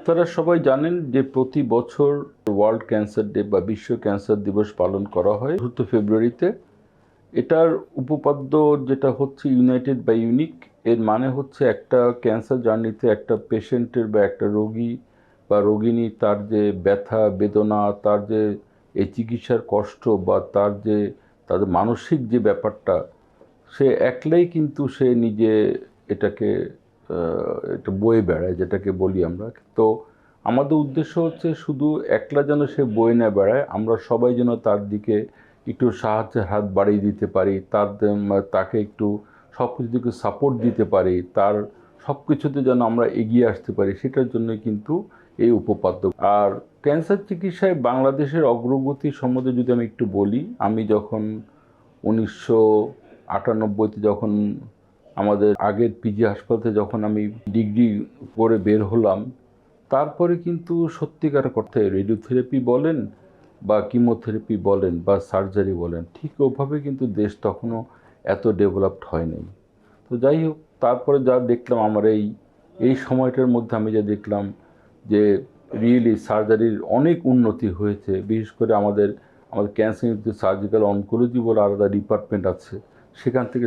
আপনারা সবাই জানেন যে প্রতি বছর ওয়ার্ল্ড ক্যান্সার ডে বা বিশ্ব ক্যান্সার দিবস পালন করা হয় 4 ফেব্রুয়ারিতে। এটার উপপাদ্য যেটা হচ্ছে ইউনাইটেড বাই ইউনিক, এর মানে হচ্ছে একটা ক্যান্সার জার্নিতে একটা পেশেন্টের বা একটা রোগী বা রোগিনী তার যে ব্যথা বেদনা, তার যে এই চিকিৎসার কষ্ট বা তার যে তাদের মানসিক যে ব্যাপারটা, সে একলাই কিন্তু সে নিজে এটাকে এটা বয়ে বেড়ায়, যেটাকে বলি আমরা। তো আমাদের উদ্দেশ্য হচ্ছে শুধু একলা যেন সে বয়ে না বেড়ায়, আমরা সবাই যেন তার দিকে একটু সাহায্যের হাত বাড়িয়ে দিতে পারি, তাকে একটু সব কিছু দিকে সাপোর্ট দিতে পারি, তার সব কিছুতে যেন আমরা এগিয়ে আসতে পারি, সেটার জন্য কিন্তু এই উপপাদ্য। আর ক্যান্সার চিকিৎসায় বাংলাদেশের অগ্রগতি সম্বন্ধে যদি আমি একটু বলি, আমি যখন 1998-তে যখন আমাদের আগের পিজি হাসপাতালে যখন আমি ডিগ্রি করে বের হলাম, তারপরে কিন্তু সত্যিকার অর্থে রেডিওথেরাপি বলেন বা কিমোথেরাপি বলেন বা সার্জারি বলেন, ঠিক ওভাবে কিন্তু দেশ তখনও এত ডেভেলপড হয়নি। তো যাই হোক, তারপরে যা দেখলাম আমার এই সময়টার মধ্যে আমি যা দেখলাম যে রিয়েলি সার্জারির অনেক উন্নতি হয়েছে। বিশেষ করে আমাদের ক্যান্সার ইনস্টিটিউট সার্জিক্যাল অনকোলজি বলে আলাদা ডিপার্টমেন্ট আছে, সেখান থেকে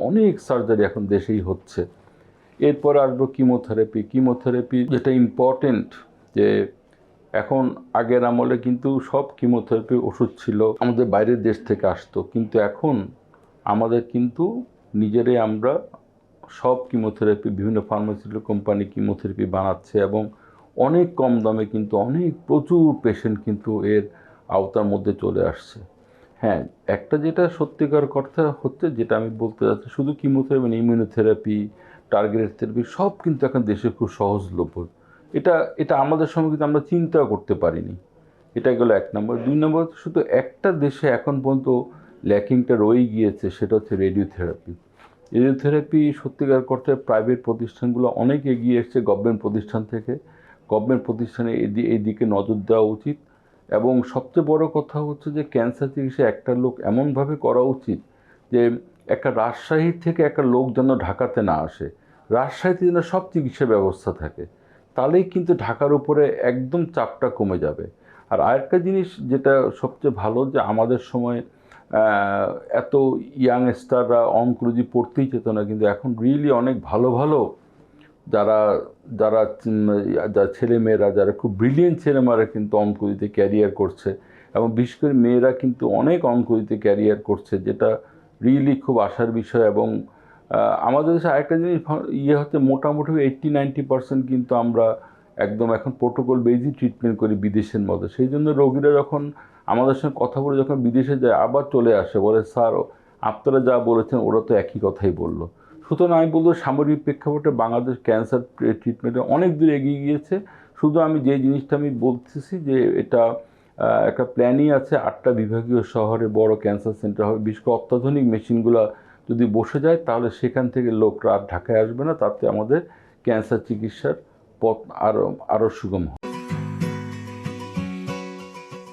অনেক সার্জারি এখন দেশেই হচ্ছে। এরপর আসবো কিমোথেরাপি যেটা ইম্পর্টেন্ট, যে এখন আগের আমলে কিন্তু সব কিমোথেরাপি ওষুধ ছিল আমাদের বাইরের দেশ থেকে আসতো, কিন্তু এখন আমাদের কিন্তু নিজেরাই আমরা সব কিমোথেরাপি, বিভিন্ন ফার্মাসিউটিক্যাল কোম্পানি কিমোথেরাপি বানাচ্ছে এবং অনেক কম দামে কিন্তু প্রচুর পেশেন্ট কিন্তু এর আওতার মধ্যে চলে আসছে। হ্যাঁ, একটা যেটা সত্যিকার কথা হচ্ছে, যেটা আমি বলতে যাচ্ছি, শুধু কিমোথেরাপি মানে ইমিউনোথেরাপি, টার্গেটেড থেরাপি সব কিন্তু এখন দেশে খুব সহজলভ্য। এটা এটা আমাদের সময় কিন্তু আমরা চিন্তাও করতে পারিনি। এটা গেল 1 নম্বর। 2 নম্বর, শুধু একটা দেশে এখন পর্যন্ত ল্যাকিংটা রয়ে গিয়েছে, সেটা হচ্ছে রেডিওথেরাপি। রেডিওথেরাপি সত্যিকার করতে প্রাইভেট প্রতিষ্ঠানগুলো অনেক এগিয়ে এসছে গভর্নমেন্ট প্রতিষ্ঠান থেকে। গভর্নমেন্ট প্রতিষ্ঠানে এই দিকে নজর দেওয়া উচিত। এবং সবচেয়ে বড় কথা হচ্ছে যে ক্যান্সার চিকিৎসা একটা লোক এমনভাবে করা উচিত যে একটা রাজশাহী থেকে একটা লোক যেন ঢাকাতে না আসে, রাজশাহীতে যেন সব চিকিৎসা ব্যবস্থা থাকে, তাহলেই কিন্তু ঢাকার উপরে একদম চাপটা কমে যাবে। আর আরেকটা জিনিস যেটা সবচেয়ে ভালো, যে আমাদের সময় এত ইয়াংস্টাররা অনকোলজি পড়তেই চেত না, কিন্তু এখন রিয়েলি অনেক ভালো ভালো যারা যারা যারা ছেলেমেয়েরা, যারা খুব ব্রিলিয়েন্ট ছেলেমেয়েরা কিন্তু অঙ্কোলজিতে ক্যারিয়ার করছে, এবং বিশেষ করে মেয়েরা কিন্তু অনেক অঙ্কোলজিতে ক্যারিয়ার করছে, যেটা রিয়েলি খুব আশার বিষয়। এবং আমাদের দেশে আরেকটা জিনিস হচ্ছে, মোটামুটি 80-90% কিন্তু আমরা একদম এখন প্রোটোকল বেসিক ট্রিটমেন্ট করি বিদেশের মতো। সেই জন্য রোগীরা যখন আমাদের সঙ্গে কথা বলে যখন বিদেশে যায়, আবার চলে আসে, বলে স্যার আপনারা যা বলেছেন ওরা তো একই কথাই বললো। সুতরাং আমি বলবো সামরিক প্রেক্ষাপটে বাংলাদেশ ক্যান্সার ট্রিটমেন্টে অনেক দূর এগিয়ে গিয়েছে। শুধু আমি যে জিনিসটা আমি বলতেছি যে এটা একটা প্ল্যানই আছে, 8টা বিভাগীয় শহরে বড় ক্যান্সার সেন্টার হবে। বিশেষ করে অত্যাধুনিক মেশিনগুলো যদি বসে যায়, তাহলে সেখান থেকে লোকরা আর ঢাকায় আসবে না, তাতে আমাদের ক্যান্সার চিকিৎসার পথ আরও সুগম হবে।